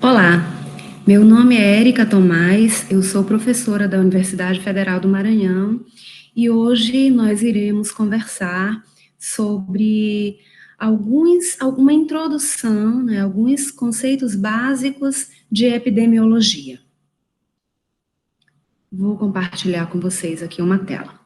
Olá, meu nome é Érica Tomás, eu sou professora da Universidade Federal do Maranhão e hoje nós iremos conversar sobre alguma introdução, alguns conceitos básicos de epidemiologia. Vou compartilhar com vocês aqui uma tela.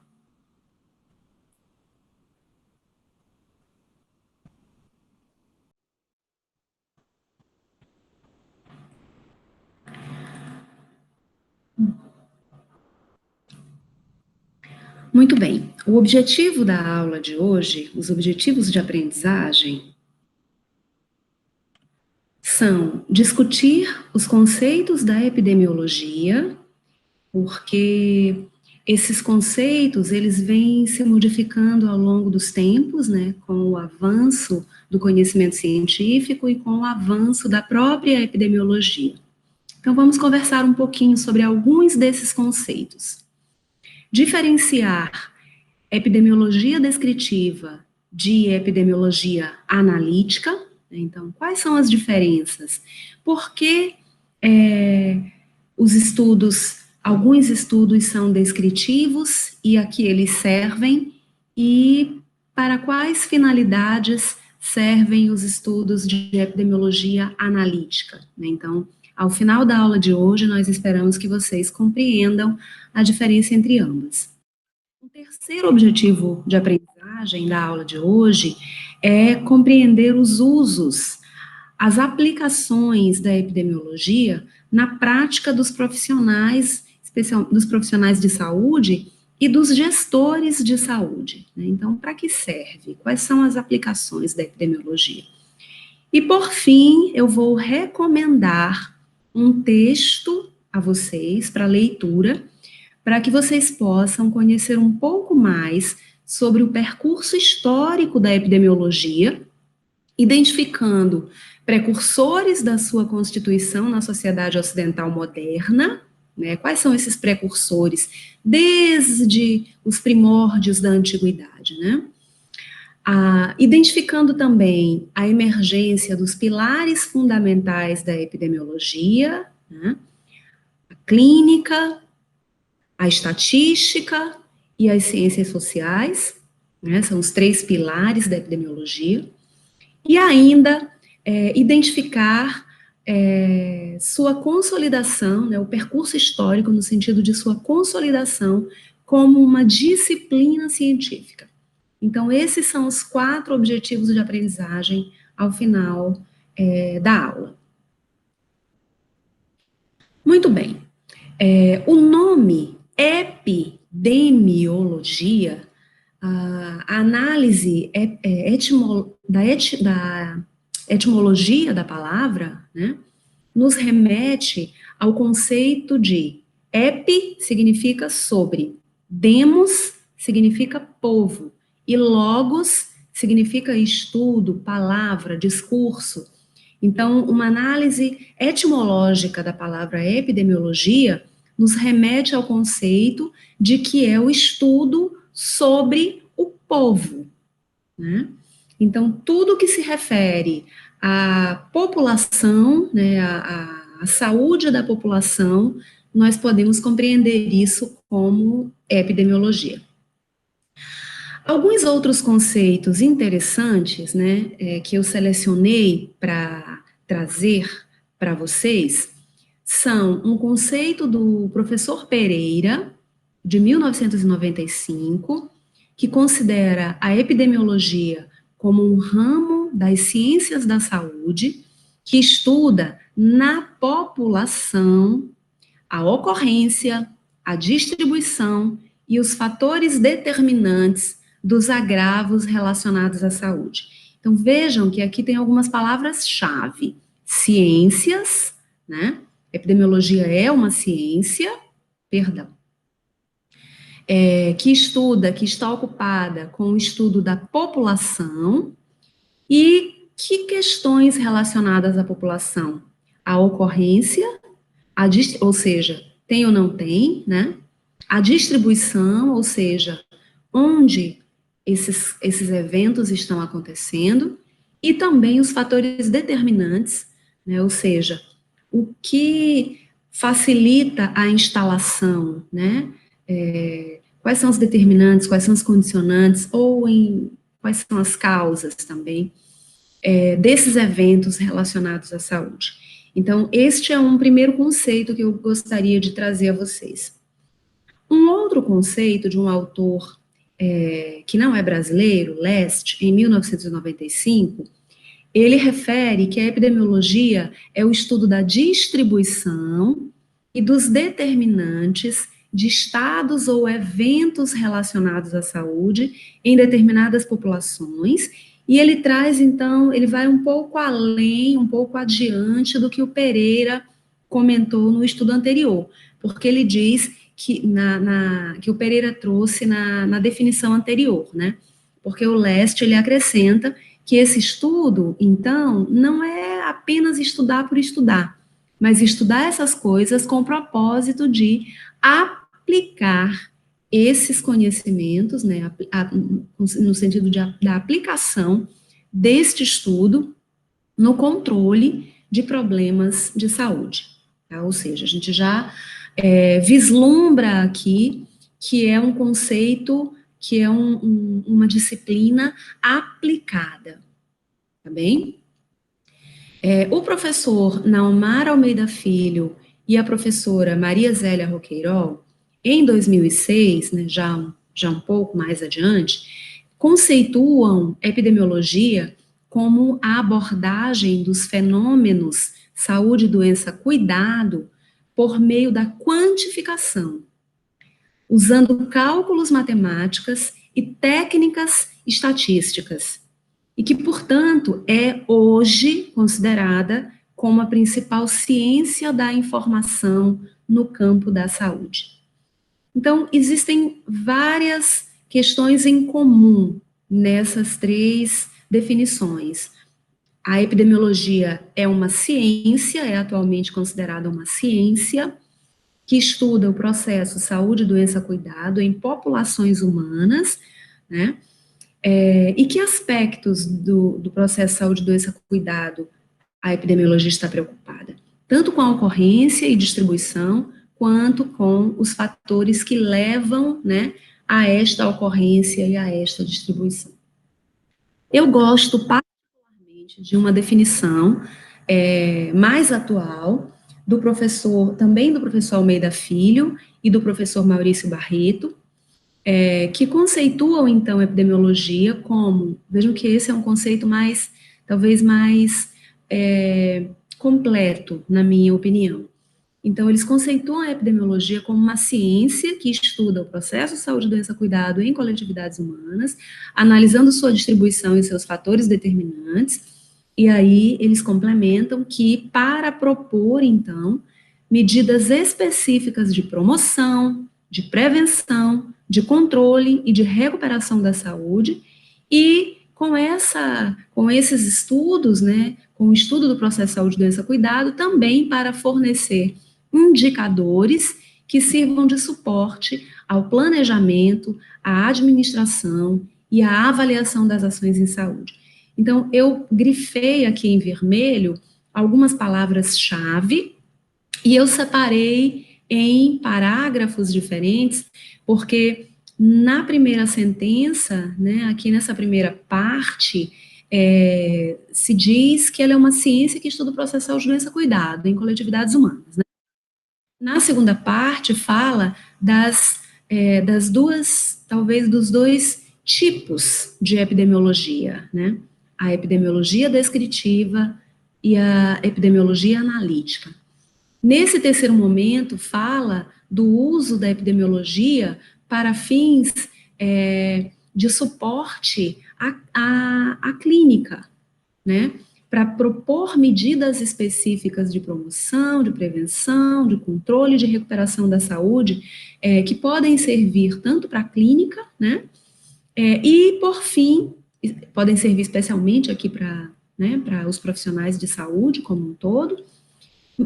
Muito bem, o objetivo da aula de hoje, os objetivos de aprendizagem, são discutir os conceitos da epidemiologia, porque esses conceitos, eles vêm se modificando ao longo dos tempos, né, com o avanço do conhecimento científico e com o avanço da própria epidemiologia. Então, vamos conversar um pouquinho sobre alguns desses conceitos. Diferenciar epidemiologia descritiva de epidemiologia analítica. Então, quais são as diferenças? Por que alguns estudos são descritivos e a que eles servem, e para quais finalidades servem os estudos de epidemiologia analítica? Então, ao final da aula de hoje, nós esperamos que vocês compreendam a diferença entre ambas. O terceiro objetivo de aprendizagem da aula de hoje é compreender os usos, as aplicações da epidemiologia na prática dos profissionais, dos profissionais de saúde e dos gestores de saúde. Então, para que serve? Quais são as aplicações da epidemiologia? E, por fim, eu vou recomendar um texto a vocês para leitura, para que vocês possam conhecer um pouco mais sobre o percurso histórico da epidemiologia, identificando precursores da sua constituição na sociedade ocidental moderna, né? Quais são esses precursores desde os primórdios da antiguidade, né? Identificando também a emergência dos pilares fundamentais da epidemiologia, né? A clínica, a estatística e as ciências sociais, né? São os três pilares da epidemiologia. E ainda identificar sua consolidação, né, o percurso histórico no sentido de sua consolidação como uma disciplina científica. Então, esses são os 4 objetivos de aprendizagem ao final da aula. Muito bem. O nome epidemiologia, a análise da etimologia da palavra, né, nos remete ao conceito de epi significa sobre, demos significa povo, e logos significa estudo, palavra, discurso. Então, uma análise etimológica da palavra epidemiologia nos remete ao conceito de que é o estudo sobre o povo, né? Então, tudo que se refere à população, né, à saúde da população, nós podemos compreender isso como epidemiologia. Alguns outros conceitos interessantes, né, que eu selecionei para trazer para vocês, são um conceito do professor Pereira, de 1995, que considera a epidemiologia como um ramo das ciências da saúde, que estuda na população a ocorrência, a distribuição e os fatores determinantes dos agravos relacionados à saúde. Então, vejam que aqui tem algumas palavras-chave. Ciências, né? Epidemiologia é uma ciência, que estuda, que está ocupada com o estudo da população. E que questões relacionadas à população? A ocorrência, ou seja, tem ou não tem, né? A distribuição, ou seja, onde esses eventos estão acontecendo, e também os fatores determinantes, né? Ou seja, o que facilita a instalação, né? Quais são os determinantes, quais são os condicionantes, ou quais são as causas também desses eventos relacionados à saúde. Então, este é um primeiro conceito que eu gostaria de trazer a vocês. Um outro conceito de um autor que não é brasileiro, Lest, em 1995, ele refere que a epidemiologia é o estudo da distribuição e dos determinantes de estados ou eventos relacionados à saúde em determinadas populações, e ele traz, então, ele vai um pouco além, um pouco adiante do que o Pereira comentou no estudo anterior, porque ele diz que, que o Pereira trouxe na definição anterior, né? Porque o Lest, ele acrescenta que esse estudo, então, não é apenas estudar por estudar, mas estudar essas coisas com o propósito de aplicar esses conhecimentos, né, no sentido da aplicação deste estudo no controle de problemas de saúde. Tá? Ou seja, a gente já vislumbra aqui que é um conceito, que é uma disciplina aplicada, tá bem? O professor Naumar Almeida Filho e a professora Maria Zélia Roqueirol, em 2006, né, já um pouco mais adiante, conceituam epidemiologia como a abordagem dos fenômenos saúde, doença, cuidado por meio da quantificação, usando cálculos matemáticas e técnicas estatísticas, e que, portanto, é hoje considerada como a principal ciência da informação no campo da saúde. Então, existem várias questões em comum nessas três definições. A epidemiologia é uma ciência, é atualmente considerada uma ciência, que estuda o processo saúde, doença, cuidado em populações humanas, né? E que aspectos do processo saúde, doença, cuidado a epidemiologia está preocupada? Tanto com a ocorrência e distribuição, quanto com os fatores que levam, né, a esta ocorrência e a esta distribuição. Eu gosto particularmente de uma definição mais atual também do professor Almeida Filho e do professor Maurício Barreto, que conceituam, então, a epidemiologia como, vejam que esse é um conceito talvez mais completo, na minha opinião. Então, eles conceituam a epidemiologia como uma ciência que estuda o processo saúde, doença, cuidado em coletividades humanas, analisando sua distribuição e seus fatores determinantes, e aí eles complementam que, para propor, então, medidas específicas de promoção, de prevenção, de controle e de recuperação da saúde, e com esses estudos, né, com o estudo do processo saúde, doença, cuidado, também para fornecer indicadores que sirvam de suporte ao planejamento, à administração e à avaliação das ações em saúde. Então, eu grifei aqui em vermelho algumas palavras-chave e eu separei em parágrafos diferentes, porque na primeira sentença, né, aqui nessa primeira parte, se diz que ela é uma ciência que estuda o processo de saúde, doença, cuidado em coletividades humanas. Né? Na segunda parte, fala das duas, talvez dos dois tipos de epidemiologia, né? A epidemiologia descritiva e a epidemiologia analítica. Nesse terceiro momento, fala do uso da epidemiologia para fins de suporte à clínica, né? Para propor medidas específicas de promoção, de prevenção, de controle e de recuperação da saúde, que podem servir tanto para a clínica, né? E, por fim, podem servir especialmente aqui para os profissionais de saúde como um todo.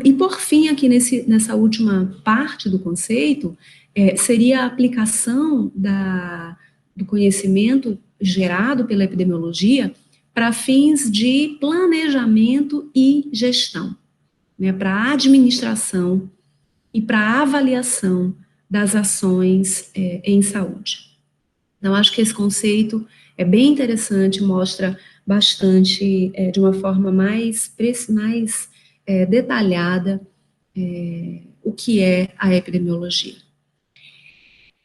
E, por fim, aqui nessa última parte do conceito, seria a aplicação do conhecimento gerado pela epidemiologia para fins de planejamento e gestão. né, para a administração e para a avaliação das ações em saúde. Então, acho que esse conceito é bem interessante, mostra bastante, de uma forma mais detalhada, o que é a epidemiologia.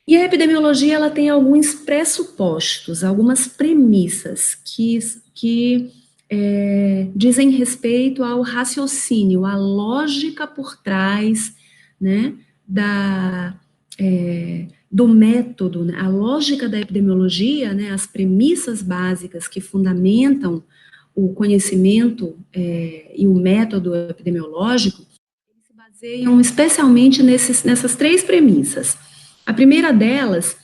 E a epidemiologia, ela tem alguns pressupostos, algumas premissas que dizem respeito ao raciocínio, à lógica por trás, né, do método, né, a lógica da epidemiologia, né, as premissas básicas que fundamentam o conhecimento e o método epidemiológico, se baseiam especialmente nessas três premissas. A primeira delas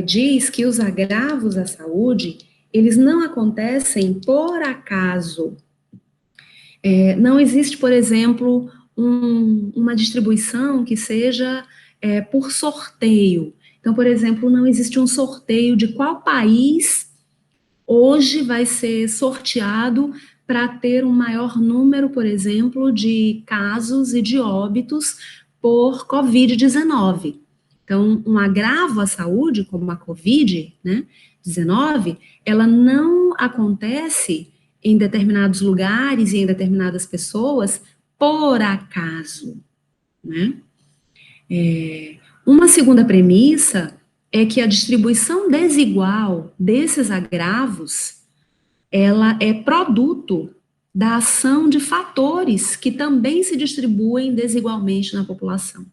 diz que os agravos à saúde, eles não acontecem por acaso. Não existe, por exemplo, uma distribuição que seja por sorteio. Então, por exemplo, não existe um sorteio de qual país hoje vai ser sorteado para ter um maior número, por exemplo, de casos e de óbitos por Covid-19. Então, um agravo à saúde, como a Covid, né, 19, ela não acontece em determinados lugares e em determinadas pessoas por acaso, né? Uma segunda premissa é que a distribuição desigual desses agravos, ela é produto da ação de fatores que também se distribuem desigualmente na população.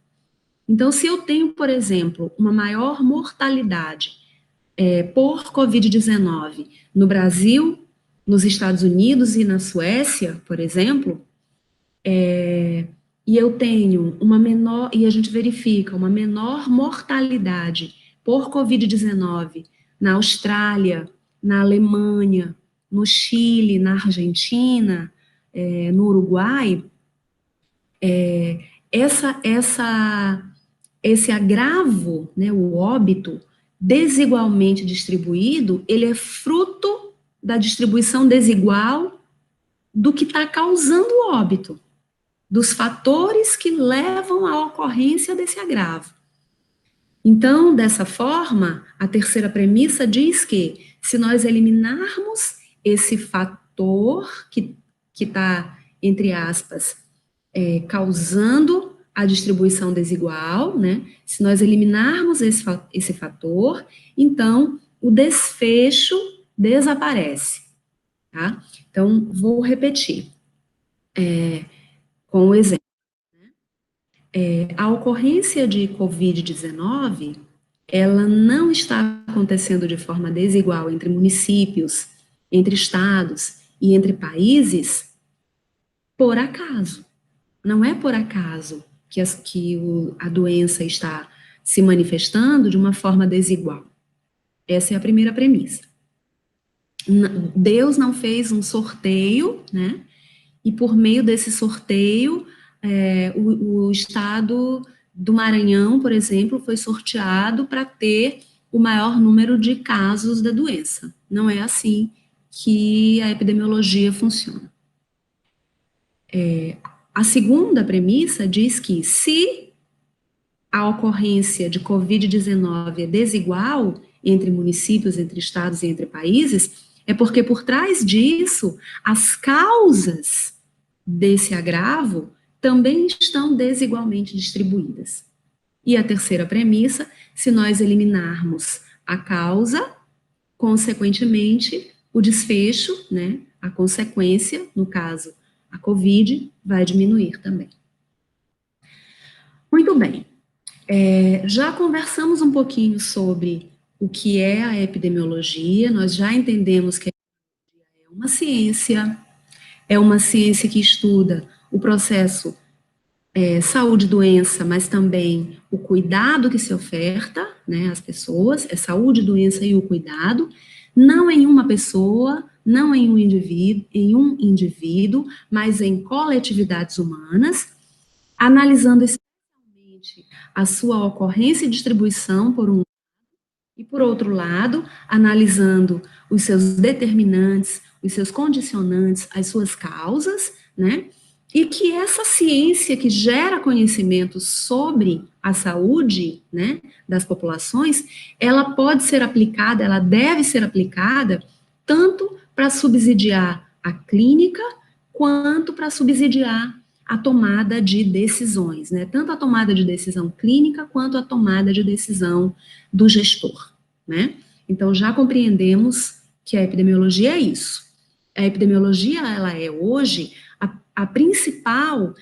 Então, se eu tenho, por exemplo, uma maior mortalidade por Covid-19 no Brasil, nos Estados Unidos e na Suécia, por exemplo, e eu tenho uma menor, e a gente verifica uma menor mortalidade por Covid-19 na Austrália, na Alemanha, no Chile, na Argentina, no Uruguai, esse agravo, né, o óbito desigualmente distribuído, ele é fruto da distribuição desigual do que está causando o óbito, dos fatores que levam à ocorrência desse agravo. Então, dessa forma, a terceira premissa diz que, se nós eliminarmos esse fator que está, entre aspas, causando a distribuição desigual, né? Se nós eliminarmos esse fator, então o desfecho desaparece, tá? Então, vou repetir com o exemplo. A ocorrência de Covid-19, ela não está acontecendo de forma desigual entre municípios, entre estados e entre países por acaso. Não é por acaso que a doença está se manifestando de uma forma desigual. Essa é a primeira premissa. Deus não fez um sorteio, né? E por meio desse sorteio, o estado do Maranhão, por exemplo, foi sorteado para ter o maior número de casos da doença. Não é assim que a epidemiologia funciona. A segunda premissa diz que, se a ocorrência de Covid-19 é desigual entre municípios, entre estados e entre países, é porque por trás disso, as causas desse agravo também estão desigualmente distribuídas. E a terceira premissa, se nós eliminarmos a causa, consequentemente, o desfecho, né, a consequência, no caso, a Covid, vai diminuir também. Muito bem. Já conversamos um pouquinho sobre o que é a epidemiologia, nós já entendemos que é uma ciência que estuda o processo saúde e doença, mas também o cuidado que se oferta, né, às pessoas, saúde, doença e o cuidado, não em uma pessoa, não em um indivíduo, mas em coletividades humanas, analisando especialmente a sua ocorrência e distribuição por um lado, e por outro lado, analisando os seus determinantes, os seus condicionantes, as suas causas, né, e que essa ciência que gera conhecimento sobre a saúde, né, das populações, ela pode ser aplicada, ela deve ser aplicada tanto para subsidiar a clínica, quanto para subsidiar a tomada de decisões, né, tanto a tomada de decisão clínica, quanto a tomada de decisão do gestor, né. Então, já compreendemos que a epidemiologia é isso. A epidemiologia, ela é hoje a principal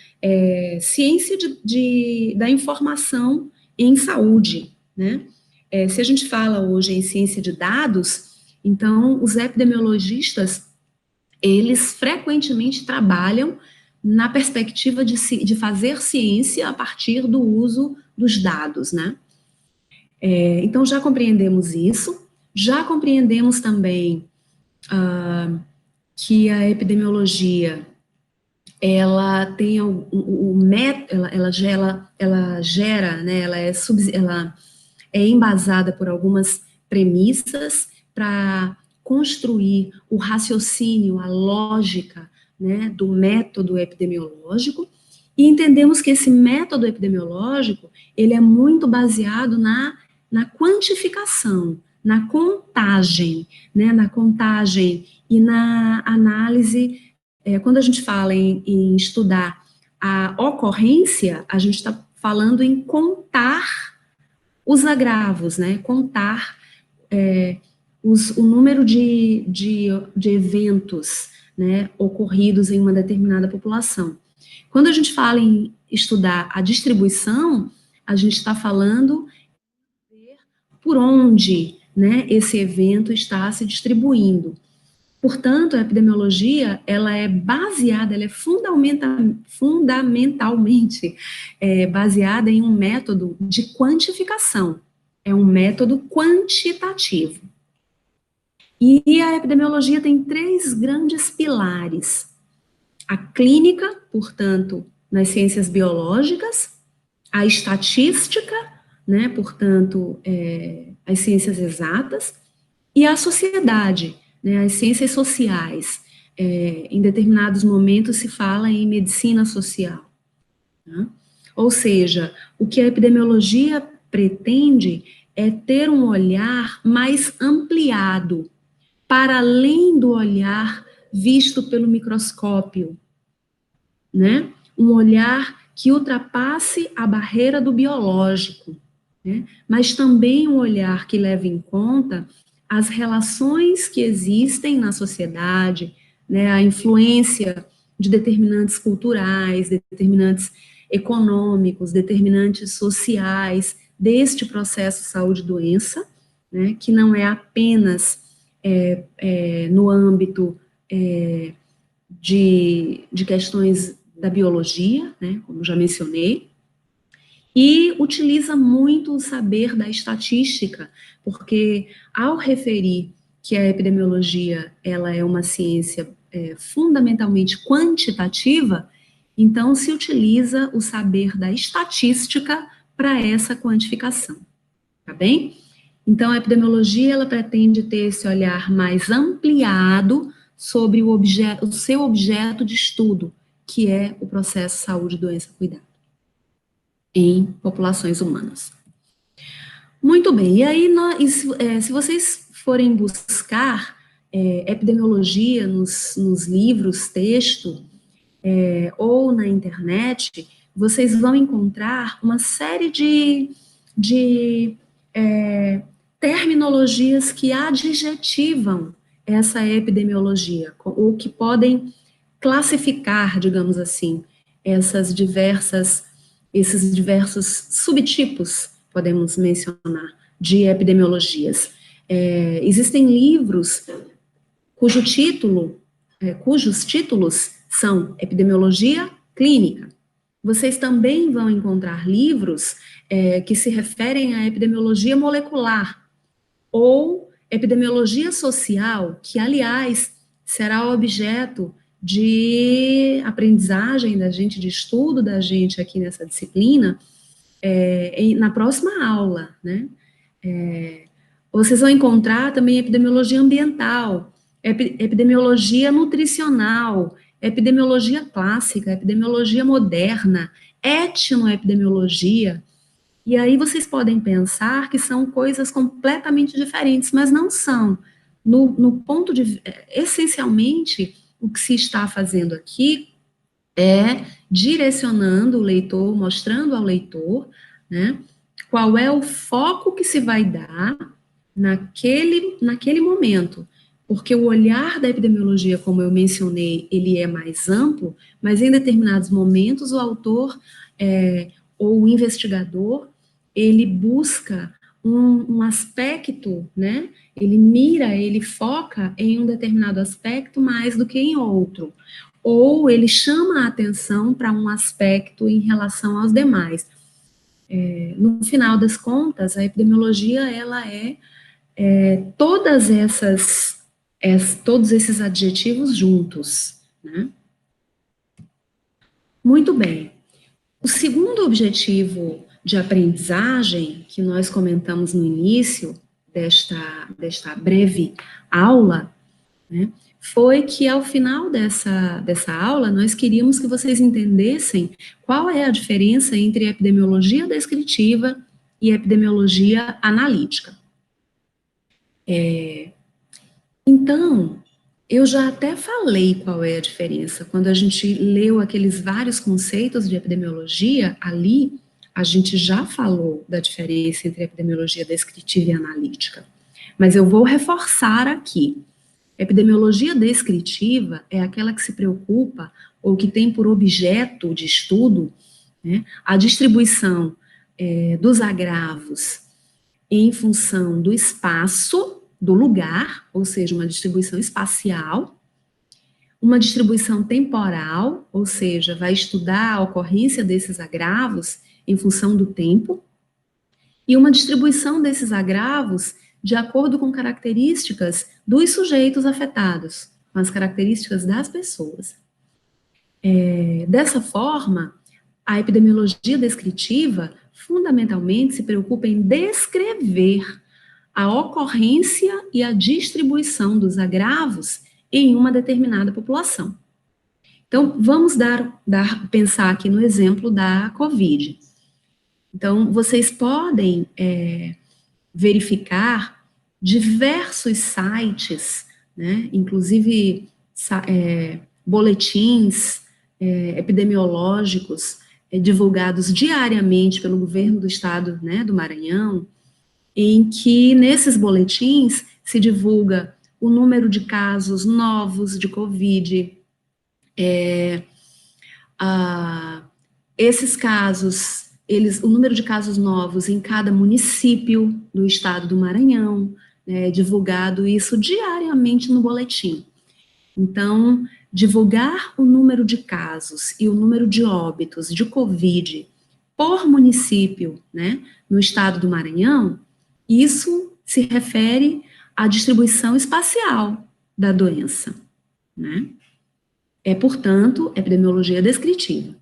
ciência da informação em saúde, né? Se a gente fala hoje em ciência de dados, então os epidemiologistas, eles frequentemente trabalham na perspectiva de fazer ciência a partir do uso dos dados, né? Então já compreendemos isso, já compreendemos também que a epidemiologia ela tem ela gera, né, ela é embasada por algumas premissas para construir o raciocínio, a lógica, né, do método epidemiológico, e entendemos que esse método epidemiológico, ele é muito baseado na quantificação, na contagem, né, na contagem e na análise. Quando a gente fala em estudar a ocorrência, a gente está falando em contar os agravos, né? Contar o número de eventos, né, ocorridos em uma determinada população. Quando a gente fala em estudar a distribuição, a gente está falando por onde, né, esse evento está se distribuindo. Portanto, a epidemiologia, ela é baseada, ela é fundamentalmente baseada em um método de quantificação. É um método quantitativo. E a epidemiologia tem 3 grandes pilares. A clínica, portanto, nas ciências biológicas, a estatística, né, portanto, as ciências exatas, e a sociedade, né, as ciências sociais. Em determinados momentos se fala em medicina social. Né? Ou seja, o que a epidemiologia pretende é ter um olhar mais ampliado, para além do olhar visto pelo microscópio, né? Um olhar que ultrapasse a barreira do biológico, né? Mas também um olhar que leve em conta as relações que existem na sociedade, né? A influência de determinantes culturais, determinantes econômicos, determinantes sociais deste processo saúde-doença, né? Que não é apenas no âmbito de questões da biologia, né, como já mencionei, e utiliza muito o saber da estatística, porque ao referir que a epidemiologia ela é uma ciência fundamentalmente quantitativa, então se utiliza o saber da estatística para essa quantificação, tá bem? Então a epidemiologia ela pretende ter esse olhar mais ampliado sobre o seu objeto de estudo, que é o processo saúde, doença, cuidado, em populações humanas. Muito bem, e aí, se vocês forem buscar epidemiologia nos livros, texto, ou na internet, vocês vão encontrar uma série de terminologias que adjetivam essa epidemiologia, ou que podem classificar, digamos assim, esses diversos subtipos, podemos mencionar, de epidemiologias. Existem livros cujos títulos são Epidemiologia Clínica. Vocês também vão encontrar livros que se referem à epidemiologia molecular, ou epidemiologia social, que, aliás, será objeto de aprendizagem da gente, de estudo da gente aqui nessa disciplina, na próxima aula, né? Vocês vão encontrar também epidemiologia ambiental, epidemiologia nutricional, epidemiologia clássica, epidemiologia moderna, etnoepidemiologia, e aí vocês podem pensar que são coisas completamente diferentes, mas não são. No ponto de, essencialmente, o que se está fazendo aqui é direcionando o leitor, mostrando ao leitor, né, qual é o foco que se vai dar naquele momento. Porque o olhar da epidemiologia, como eu mencionei, ele é mais amplo, mas em determinados momentos o autor ou o investigador, ele busca um aspecto, né? Ele mira, ele foca em um determinado aspecto mais do que em outro. Ou ele chama a atenção para um aspecto em relação aos demais. No final das contas, a epidemiologia, ela todas todos esses adjetivos juntos, né? Muito bem. O segundo objetivo de aprendizagem, que nós comentamos no início desta breve aula, né, foi que ao final dessa aula, nós queríamos que vocês entendessem qual é a diferença entre epidemiologia descritiva e epidemiologia analítica. Então, eu já até falei qual é a diferença. Quando a gente leu aqueles vários conceitos de epidemiologia, ali a gente já falou da diferença entre epidemiologia descritiva e analítica. Mas eu vou reforçar aqui. Epidemiologia descritiva é aquela que se preocupa ou que tem por objeto de estudo, né, a distribuição dos agravos em função do espaço, do lugar, ou seja, uma distribuição espacial, uma distribuição temporal, ou seja, vai estudar a ocorrência desses agravos em função do tempo, e uma distribuição desses agravos de acordo com características dos sujeitos afetados, com as características das pessoas. Dessa forma, a epidemiologia descritiva fundamentalmente se preocupa em descrever a ocorrência e a distribuição dos agravos em uma determinada população. Então, vamos pensar aqui no exemplo da COVID. Então, vocês podem verificar diversos sites, né, inclusive boletins epidemiológicos divulgados diariamente pelo governo do estado, né, do Maranhão, em que nesses boletins se divulga o número de casos novos de COVID, esses casos, o número de casos novos em cada município do estado do Maranhão, divulgado isso diariamente no boletim. Então, divulgar o número de casos e o número de óbitos de COVID por município, né, no estado do Maranhão, isso se refere à distribuição espacial da doença, né? Portanto, epidemiologia descritiva.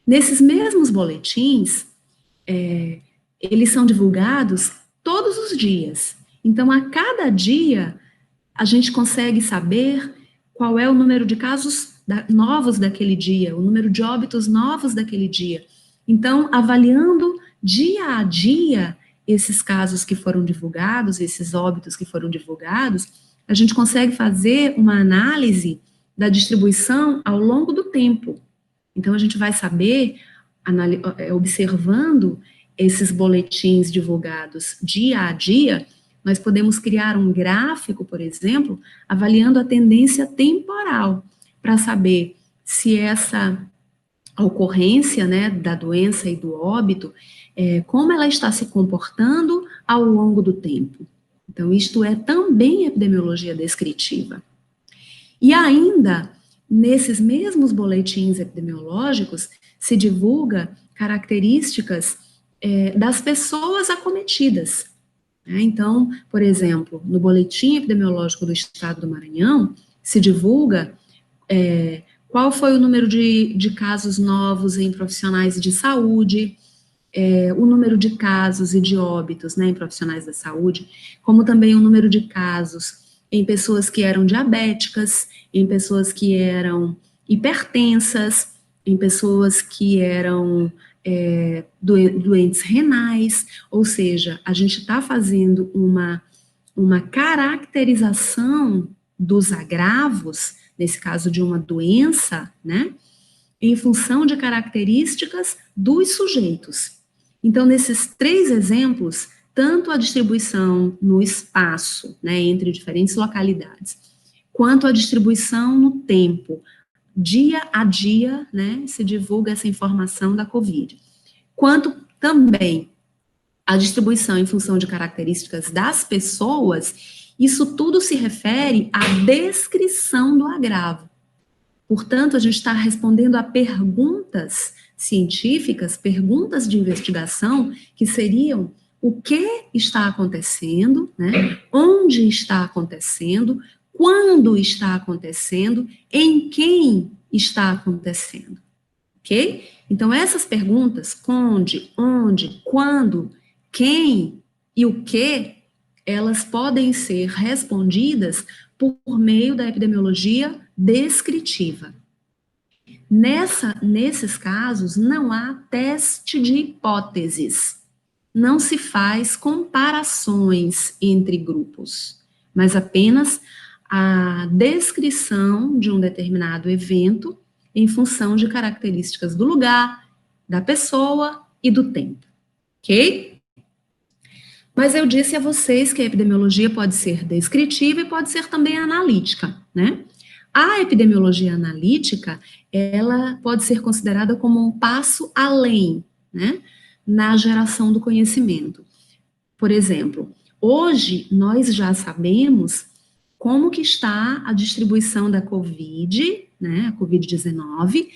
Nesses mesmos boletins, eles são divulgados todos os dias. Então, a cada dia, a gente consegue saber qual é o número de casos novos daquele dia, o número de óbitos novos daquele dia. Então, avaliando dia a dia esses casos que foram divulgados, esses óbitos que foram divulgados, a gente consegue fazer uma análise da distribuição ao longo do tempo. Então, a gente vai saber, observando esses boletins divulgados dia a dia, nós podemos criar um gráfico, por exemplo, avaliando a tendência temporal, para saber se essa ocorrência, né, da doença e do óbito, como ela está se comportando ao longo do tempo. Então, isto é também epidemiologia descritiva. E ainda, nesses mesmos boletins epidemiológicos, se divulga características das pessoas acometidas. Então, por exemplo, no boletim epidemiológico do estado do Maranhão, se divulga qual foi o número de casos novos em profissionais de saúde, o número de casos e de óbitos, né, em profissionais da saúde, como também o número de casos em pessoas que eram diabéticas, em pessoas que eram hipertensas, em pessoas que eram doentes renais, ou seja, a gente está fazendo uma caracterização dos agravos, nesse caso de uma doença, né, em função de características dos sujeitos. Então, nesses 3 exemplos, tanto a distribuição no espaço, né, entre diferentes localidades, quanto a distribuição no tempo, dia a dia, né, se divulga essa informação da COVID, quanto também a distribuição em função de características das pessoas, isso tudo se refere à descrição do agravo. Portanto, a gente está respondendo a perguntas científicas, perguntas de investigação, que seriam o que está acontecendo, né? Onde está acontecendo, quando está acontecendo, em quem está acontecendo, ok? Então, essas perguntas, onde, quando, quem e o que, elas podem ser respondidas por meio da epidemiologia descritiva. Nesses casos, não há teste de hipóteses, não se faz comparações entre grupos, mas apenas a descrição de um determinado evento em função de características do lugar, da pessoa e do tempo, ok? Mas eu disse a vocês que a epidemiologia pode ser descritiva e pode ser também analítica, né? A epidemiologia analítica, ela pode ser considerada como um passo além, né, na geração do conhecimento. Por exemplo, hoje nós já sabemos como que está a distribuição da COVID, né, a COVID-19,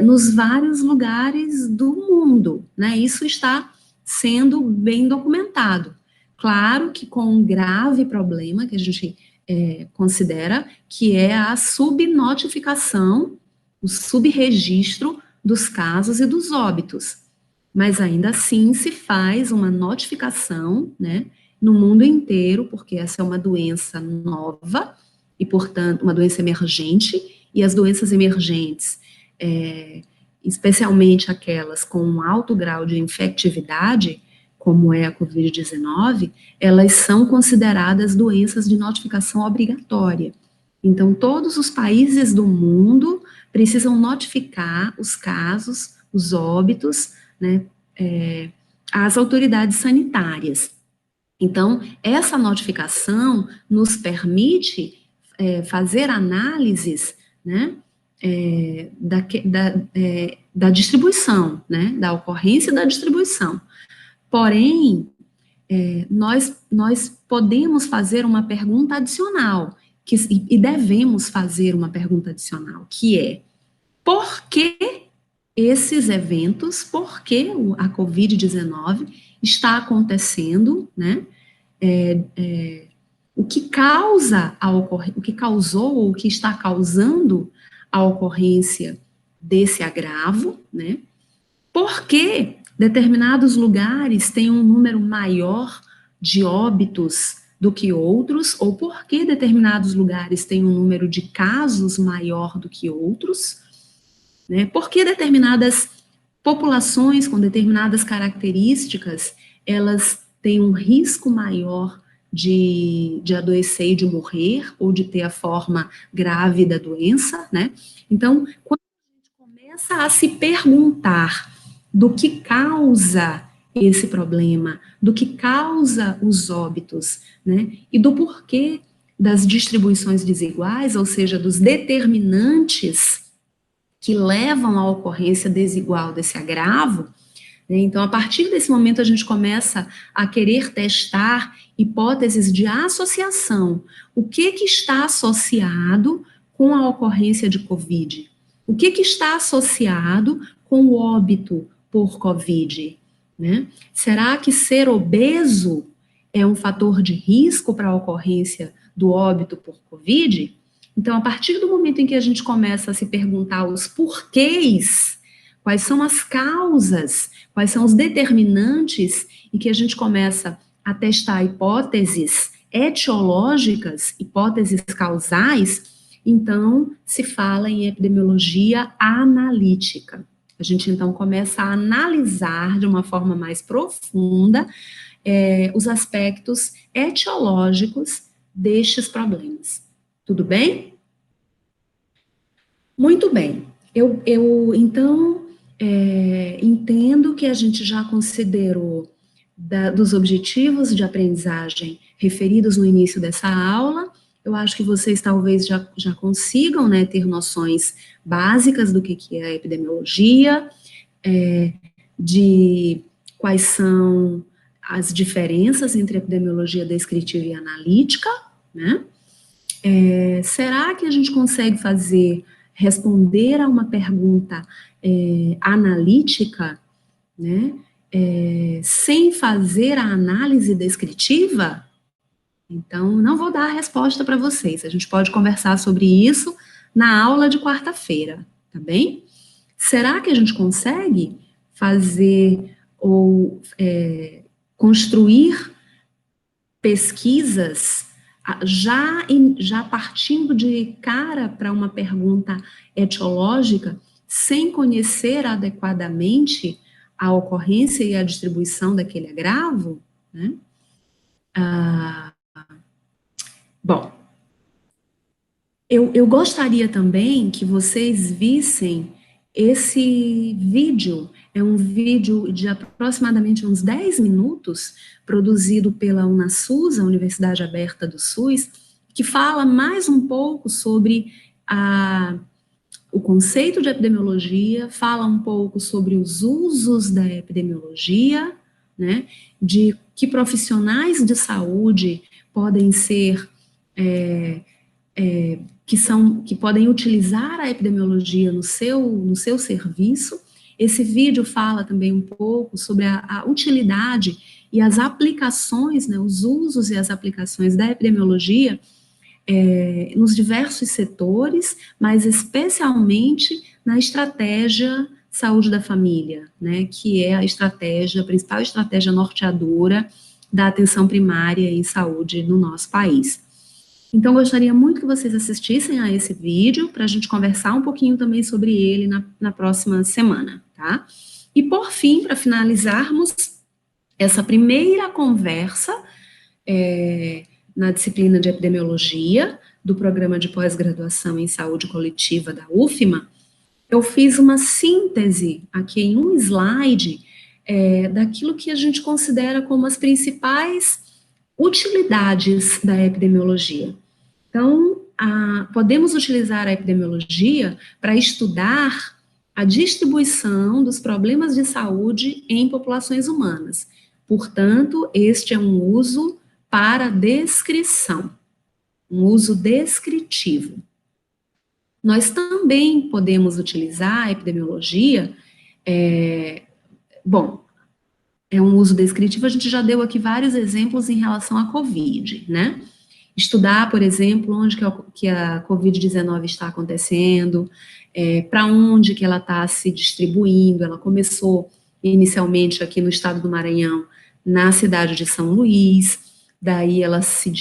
nos vários lugares do mundo, né? Isso está sendo bem documentado. Claro que com um grave problema que a gente considera, que é a subnotificação, o subregistro dos casos e dos óbitos. Mas ainda assim se faz uma notificação, né, no mundo inteiro, porque essa é uma doença nova e, portanto, uma doença emergente, e as doenças emergentes, especialmente aquelas com um alto grau de infectividade, como é a COVID-19, elas são consideradas doenças de notificação obrigatória. Então, todos os países do mundo precisam notificar os casos, os óbitos, né, às autoridades sanitárias. Então, essa notificação nos permite fazer análises, né, da distribuição, né, da ocorrência da distribuição. Porém, nós podemos fazer uma pergunta adicional, e devemos fazer uma pergunta adicional, que é: por que esses eventos, por que a COVID-19 está acontecendo, né? O que causa o que causou ou o que está causando a ocorrência desse agravo, né? Por que determinados lugares têm um número maior de óbitos do que outros, ou por que determinados lugares têm um número de casos maior do que outros, né? Por que determinadas populações com determinadas características, elas têm um risco maior de adoecer e de morrer, ou de ter a forma grave da doença, né? Então, quando a gente começa a se perguntar do que causa esse problema, do que causa os óbitos, né, e do porquê das distribuições desiguais, ou seja, dos determinantes que levam à ocorrência desigual desse agravo, né? Então, a partir desse momento, a gente começa a querer testar hipóteses de associação. O que está associado com a ocorrência de COVID? O que está associado com o óbito por COVID, né? Será que ser obeso é um fator de risco para a ocorrência do óbito por COVID? Então, a partir do momento em que a gente começa a se perguntar os porquês, quais são as causas, quais são os determinantes, e que a gente começa a testar hipóteses etiológicas, hipóteses causais, então se fala em epidemiologia analítica. A gente então começa a analisar de uma forma mais profunda os aspectos etiológicos destes problemas. Tudo bem? Muito bem. Eu então, entendo que a gente já considerou dos objetivos de aprendizagem referidos no início dessa aula. Eu acho que vocês talvez já consigam, né, ter noções básicas do que é a epidemiologia, de quais são as diferenças entre epidemiologia descritiva e analítica, né? Será que a gente consegue responder a uma pergunta analítica, né, sem fazer a análise descritiva? Então, não vou dar a resposta para vocês. A gente pode conversar sobre isso na aula de quarta-feira, tá bem? Será que a gente consegue fazer ou construir pesquisas já partindo de cara para uma pergunta etiológica, sem conhecer adequadamente a ocorrência e a distribuição daquele agravo, né? Bom, eu gostaria também que vocês vissem esse vídeo. É um vídeo de aproximadamente uns 10 minutos, produzido pela UnaSUS, a Universidade Aberta do SUS, que fala mais um pouco sobre o conceito de epidemiologia, fala um pouco sobre os usos da epidemiologia, né, de que profissionais de saúde podem ser que podem utilizar a epidemiologia no seu serviço. Esse vídeo fala também um pouco sobre a utilidade e as aplicações, né, os usos e as aplicações da epidemiologia nos diversos setores, mas especialmente na estratégia saúde da família, né, que é a principal estratégia norteadora da atenção primária em saúde no nosso país. Então, gostaria muito que vocês assistissem a esse vídeo, para a gente conversar um pouquinho também sobre ele na próxima semana, tá? E, por fim, para finalizarmos essa primeira conversa na disciplina de epidemiologia, do programa de pós-graduação em saúde coletiva da UFMA, eu fiz uma síntese aqui em um slide daquilo que a gente considera como as principais utilidades da epidemiologia. Então, podemos utilizar a epidemiologia para estudar a distribuição dos problemas de saúde em populações humanas. Portanto, este é um uso para descrição, um uso descritivo. Nós também podemos utilizar a epidemiologia, é um uso descritivo, a gente já deu aqui vários exemplos em relação à COVID, né? Estudar, por exemplo, onde que a COVID-19 está acontecendo, para onde que ela está se distribuindo. Ela começou inicialmente aqui no estado do Maranhão, na cidade de São Luís, daí ela se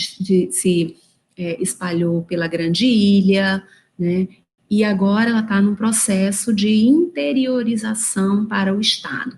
espalhou pela Grande Ilha, né, e agora ela está num processo de interiorização para o estado.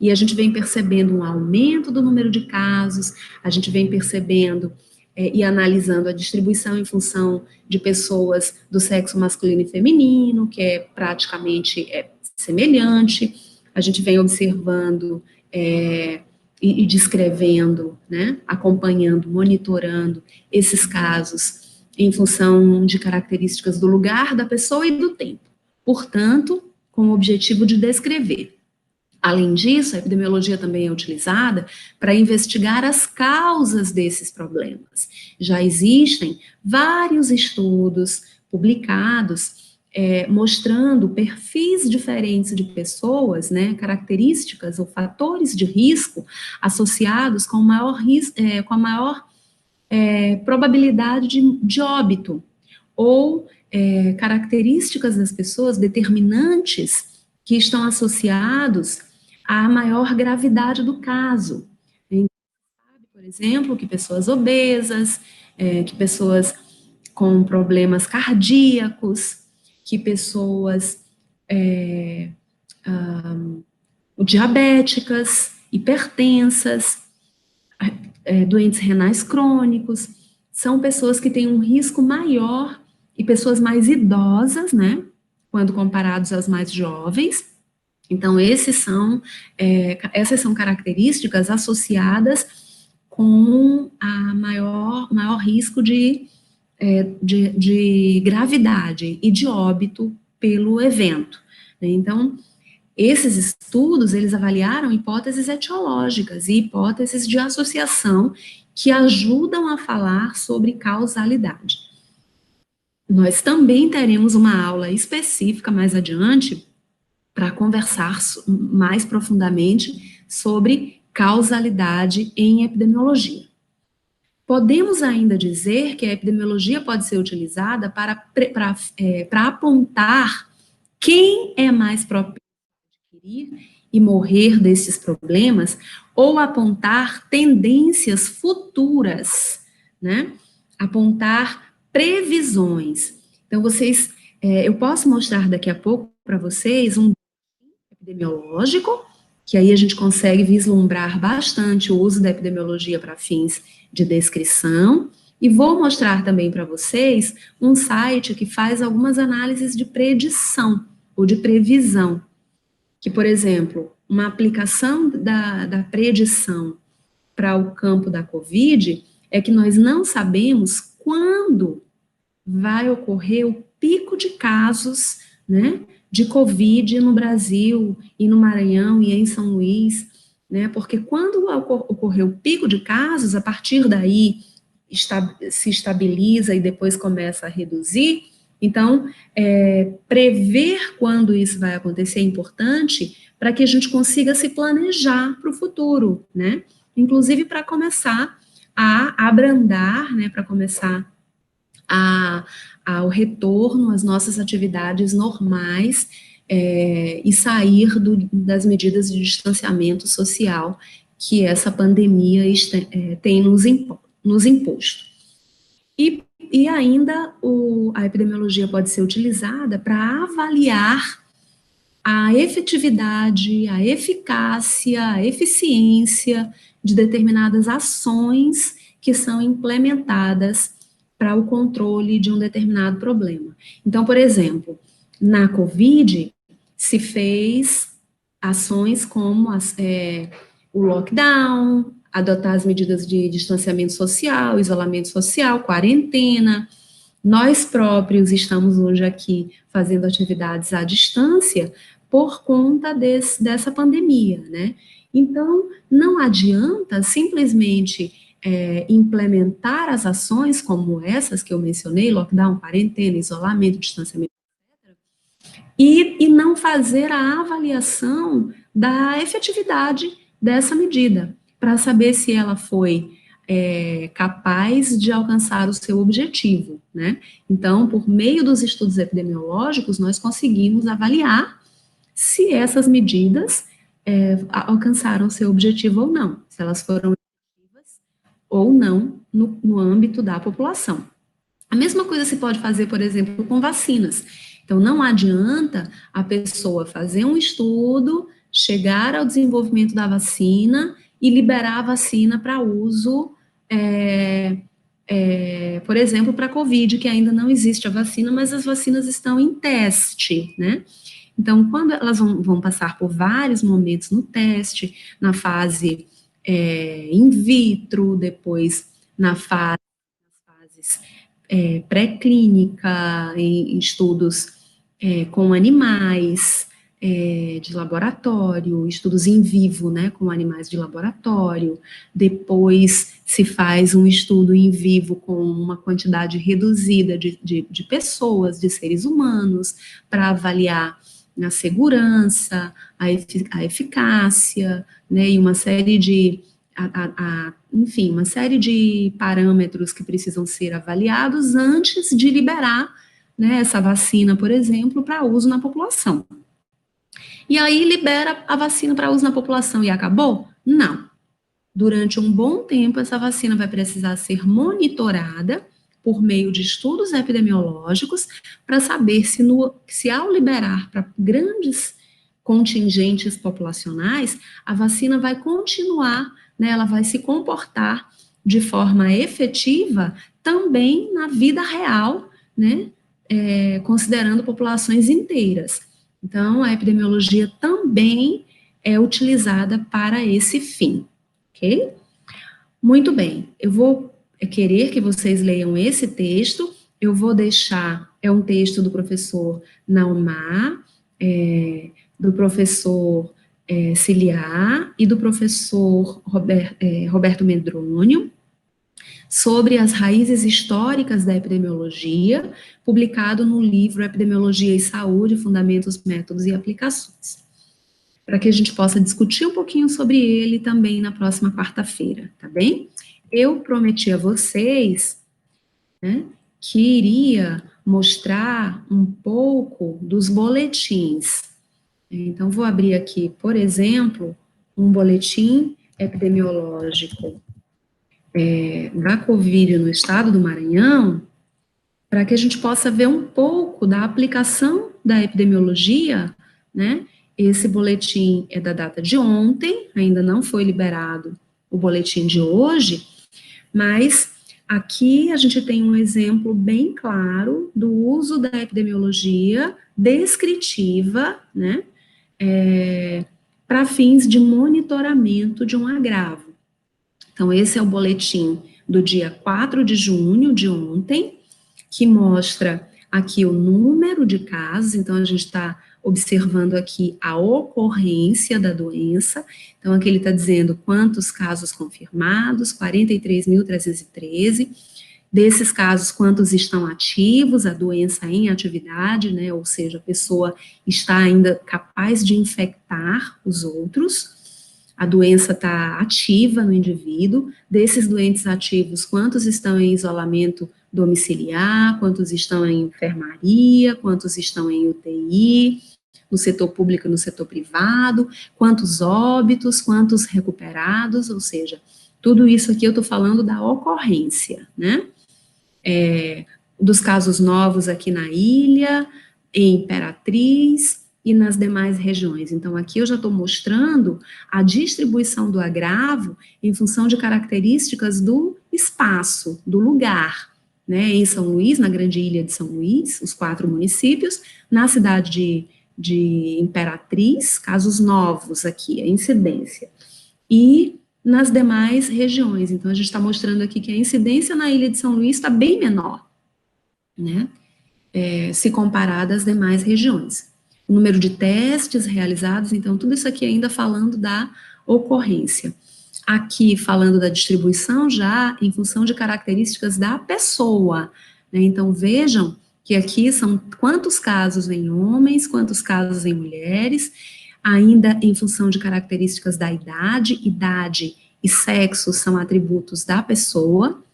E a gente vem percebendo um aumento do número de casos, a gente vem percebendo e analisando a distribuição em função de pessoas do sexo masculino e feminino, que é praticamente semelhante. A gente vem observando e descrevendo, né, acompanhando, monitorando esses casos em função de características do lugar, da pessoa e do tempo. Portanto, com o objetivo de descrever. Além disso, a epidemiologia também é utilizada para investigar as causas desses problemas. Já existem vários estudos publicados mostrando perfis diferentes de pessoas, né, características ou fatores de risco associados com maior probabilidade de óbito, ou características das pessoas determinantes que estão associados à maior gravidade do caso. Por exemplo, que pessoas obesas, que pessoas com problemas cardíacos, que pessoas diabéticas, hipertensas, doentes renais crônicos, são pessoas que têm um risco maior e pessoas mais idosas, né, quando comparados às mais jovens. Então, essas são características associadas com a maior risco de gravidade e de óbito pelo evento. Então, esses estudos, eles avaliaram hipóteses etiológicas e hipóteses de associação que ajudam a falar sobre causalidade. Nós também teremos uma aula específica mais adiante para conversar mais profundamente sobre causalidade em epidemiologia. Podemos ainda dizer que a epidemiologia pode ser utilizada para apontar quem é mais propenso a adquirir e morrer desses problemas, ou apontar tendências futuras, né? Apontar previsões. Então, eu posso mostrar daqui a pouco para vocês um epidemiológico, que aí a gente consegue vislumbrar bastante o uso da epidemiologia para fins de descrição, e vou mostrar também para vocês um site que faz algumas análises de predição ou de previsão, que, por exemplo, uma aplicação da predição para o campo da COVID é que nós não sabemos quando vai ocorrer o pico de casos, né, de COVID no Brasil, e no Maranhão, e em São Luís, né, porque quando ocorrer o pico de casos, a partir daí se estabiliza e depois começa a reduzir. Então, prever quando isso vai acontecer é importante para que a gente consiga se planejar para o futuro, né, inclusive para começar a abrandar, né, para começar ao retorno às nossas atividades normais e sair das medidas de distanciamento social que essa pandemia tem nos imposto. E ainda a epidemiologia pode ser utilizada para avaliar a efetividade, a eficácia, a eficiência de determinadas ações que são implementadas para o controle de um determinado problema. Então, por exemplo, na COVID, se fez ações como o lockdown, adotar as medidas de distanciamento social, isolamento social, quarentena. Nós próprios estamos hoje aqui fazendo atividades à distância por conta dessa pandemia, né? Então, não adianta simplesmente implementar as ações como essas que eu mencionei, lockdown, quarentena, isolamento, distanciamento, e não fazer a avaliação da efetividade dessa medida, para saber se ela foi capaz de alcançar o seu objetivo, né? Então, por meio dos estudos epidemiológicos, nós conseguimos avaliar se essas medidas alcançaram o seu objetivo ou não, se elas foram efetivas ou não no âmbito da população. A mesma coisa se pode fazer, por exemplo, com vacinas. Então, não adianta a pessoa fazer um estudo, chegar ao desenvolvimento da vacina e liberar a vacina para uso, por exemplo, para a COVID, que ainda não existe a vacina, mas as vacinas estão em teste, né? Então, quando elas vão passar por vários momentos no teste, na fase in vitro, depois nas fases pré-clínica, em estudos com animais de laboratório, estudos em vivo, né, com animais de laboratório, depois se faz um estudo em vivo com uma quantidade reduzida de pessoas, de seres humanos, para avaliar a segurança, a eficácia, né, e uma série de enfim, uma série de parâmetros que precisam ser avaliados antes de liberar, né, essa vacina, por exemplo, para uso na população. E aí libera a vacina para uso na população e acabou? Não. Durante um bom tempo, essa vacina vai precisar ser monitorada por meio de estudos epidemiológicos para saber se ao liberar para grandes contingentes populacionais, a vacina vai continuar, né, ela vai se comportar de forma efetiva também na vida real, né, considerando populações inteiras. Então, a epidemiologia também é utilizada para esse fim, ok? Muito bem, eu vou querer que vocês leiam esse texto, eu vou deixar, é um texto do professor Naumar, do professor Ciliar e do professor Roberto Medrônio, sobre as raízes históricas da epidemiologia, publicado no livro Epidemiologia e Saúde, Fundamentos, Métodos e Aplicações, para que a gente possa discutir um pouquinho sobre ele também na próxima quarta-feira, tá bem? Eu prometi a vocês, né, que iria mostrar um pouco dos boletins. Então, vou abrir aqui, por exemplo, um boletim epidemiológico da Covid no estado do Maranhão, para que a gente possa ver um pouco da aplicação da epidemiologia, né? Esse boletim é da data de ontem, ainda não foi liberado o boletim de hoje, mas aqui a gente tem um exemplo bem claro do uso da epidemiologia descritiva, né? Para fins de monitoramento de um agravo. Então, esse é o boletim do dia 4 de junho, de ontem, que mostra aqui o número de casos, então a gente está observando aqui a ocorrência da doença, então aqui ele está dizendo quantos casos confirmados, 43.313, desses casos, quantos estão ativos, a doença em atividade, né, ou seja, a pessoa está ainda capaz de infectar os outros, a doença está ativa no indivíduo, desses doentes ativos, quantos estão em isolamento domiciliar, quantos estão em enfermaria, quantos estão em UTI, no setor público e no setor privado, quantos óbitos, quantos recuperados, ou seja, tudo isso aqui eu estou falando da ocorrência, né? Dos casos novos aqui na ilha, em Imperatriz, e nas demais regiões. Então, aqui eu já estou mostrando a distribuição do agravo em função de características do espaço, do lugar, né, em São Luís, na grande ilha de São Luís, os 4 municípios, na cidade de Imperatriz, casos novos aqui, a incidência, e nas demais regiões. Então, a gente está mostrando aqui que a incidência na ilha de São Luís está bem menor, né, se comparada às demais regiões. O número de testes realizados, então, tudo isso aqui ainda falando da ocorrência. Aqui, falando da distribuição, já em função de características da pessoa, né? Então, vejam que aqui são quantos casos em homens, quantos casos em mulheres, ainda em função de características da idade e sexo são atributos da pessoa,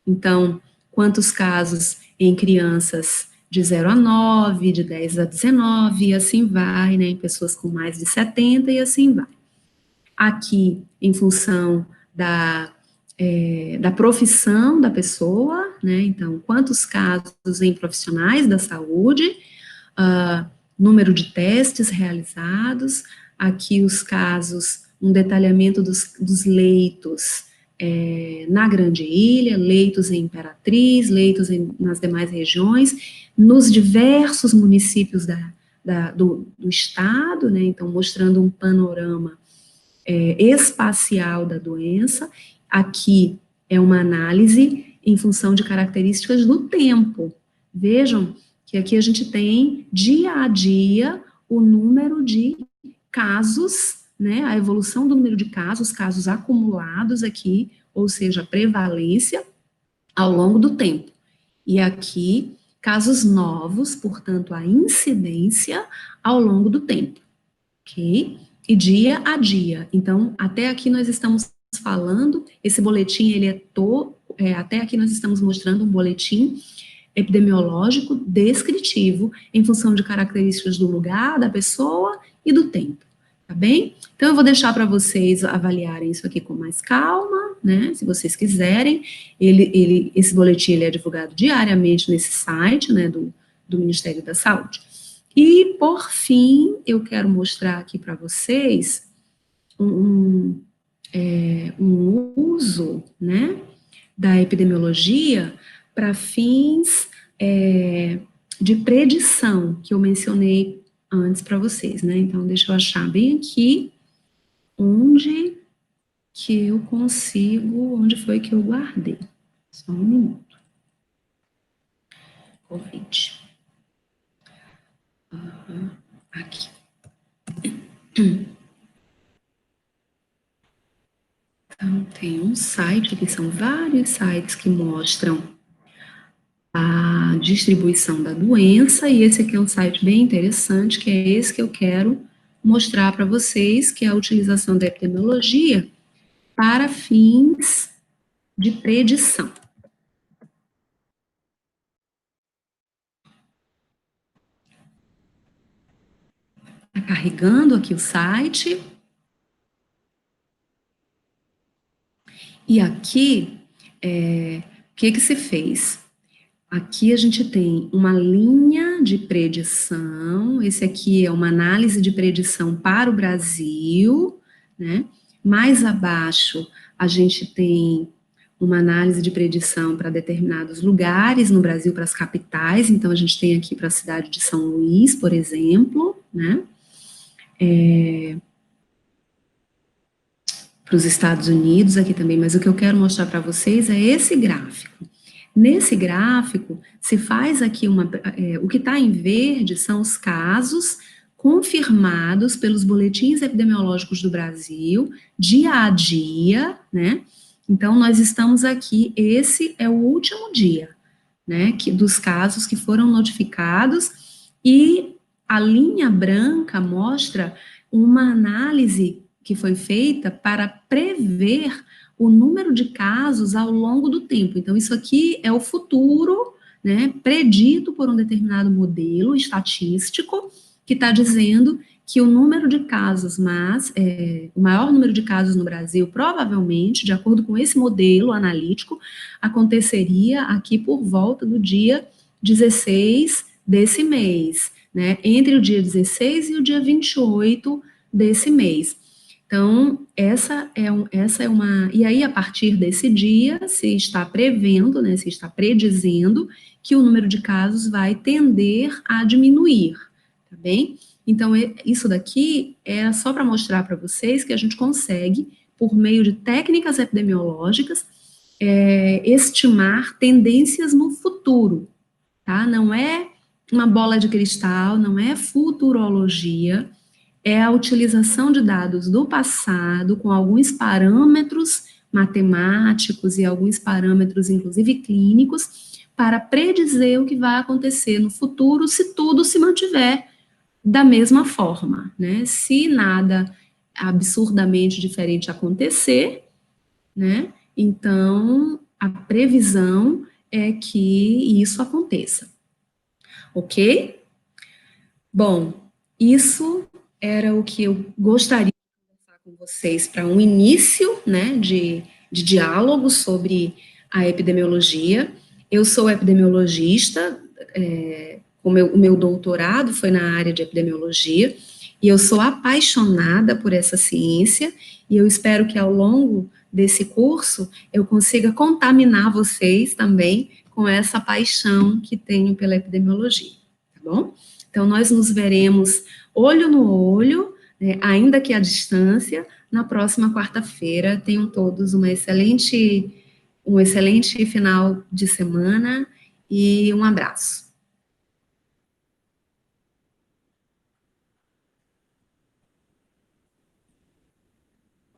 então, quantos casos em crianças de 0 a 9, de 10 a 19, e assim vai, né, em pessoas com mais de 70, e assim vai. Aqui, em função da profissão da pessoa, né, então, quantos casos em profissionais da saúde, número de testes realizados, aqui os casos, um detalhamento dos leitos na Grande Ilha, leitos em Imperatriz, leitos nas demais regiões, nos diversos municípios do estado, né, então mostrando um panorama espacial da doença. Aqui é uma análise em função de características do tempo. Vejam que aqui a gente tem, dia a dia, o número de casos, né, a evolução do número de casos acumulados aqui, ou seja, a prevalência ao longo do tempo. E aqui, casos novos, portanto, a incidência ao longo do tempo, ok? E dia a dia. Então, até aqui nós estamos falando, esse boletim, ele até aqui nós estamos mostrando um boletim epidemiológico descritivo em função de características do lugar, da pessoa e do tempo, tá bem? Então, eu vou deixar para vocês avaliarem isso aqui com mais calma, né, se vocês quiserem. Esse boletim ele é divulgado diariamente nesse site, né, do Ministério da Saúde. E, por fim, eu quero mostrar aqui para vocês um uso, né, da epidemiologia para fins de predição, que eu mencionei antes para vocês, né? Então, deixa eu achar bem aqui onde que eu consigo, onde foi que eu guardei. Só um minuto. Covid. Aqui. Então, tem um site, que são vários sites que mostram a distribuição da doença, e esse aqui é um site bem interessante, que é esse que eu quero mostrar para vocês, que é a utilização da epidemiologia para fins de predição. Está carregando aqui o site. E aqui, o que se fez? Aqui a gente tem uma linha de predição, esse aqui é uma análise de predição para o Brasil, né? Mais abaixo a gente tem uma análise de predição para determinados lugares no Brasil, para as capitais, então a gente tem aqui para a cidade de São Luís, por exemplo, né? Para os Estados Unidos aqui também, mas o que eu quero mostrar para vocês é esse gráfico. Nesse gráfico, se faz aqui o que está em verde são os casos confirmados pelos boletins epidemiológicos do Brasil, dia a dia, né? Então, nós estamos aqui, esse é o último dia, né, dos casos que foram notificados, e a linha branca mostra uma análise que foi feita para prever o número de casos ao longo do tempo. Então, isso aqui é o futuro, né, predito por um determinado modelo estatístico, que está dizendo que o número de casos, o maior número de casos no Brasil, provavelmente, de acordo com esse modelo analítico, aconteceria aqui por volta do dia 16 desse mês, né, entre o dia 16 e o dia 28 desse mês. Então, essa é uma... E aí, a partir desse dia, se está prevendo, né, se está predizendo que o número de casos vai tender a diminuir, tá bem? Então, isso daqui é só para mostrar para vocês que a gente consegue, por meio de técnicas epidemiológicas, estimar tendências no futuro, tá? Não é uma bola de cristal, não é futurologia, é a utilização de dados do passado com alguns parâmetros matemáticos e alguns parâmetros, inclusive clínicos, para predizer o que vai acontecer no futuro se tudo se mantiver da mesma forma, né? Se nada absurdamente diferente acontecer, né? Então, a previsão é que isso aconteça, ok? Bom, isso era o que eu gostaria de conversar com vocês para um início, né, de diálogo sobre a epidemiologia. Eu sou epidemiologista, o meu doutorado foi na área de epidemiologia, e eu sou apaixonada por essa ciência, e eu espero que ao longo desse curso eu consiga contaminar vocês também com essa paixão que tenho pela epidemiologia, tá bom? Então, nós nos veremos olho no olho, né, ainda que à distância, na próxima quarta-feira. Tenham todos um excelente final de semana e um abraço.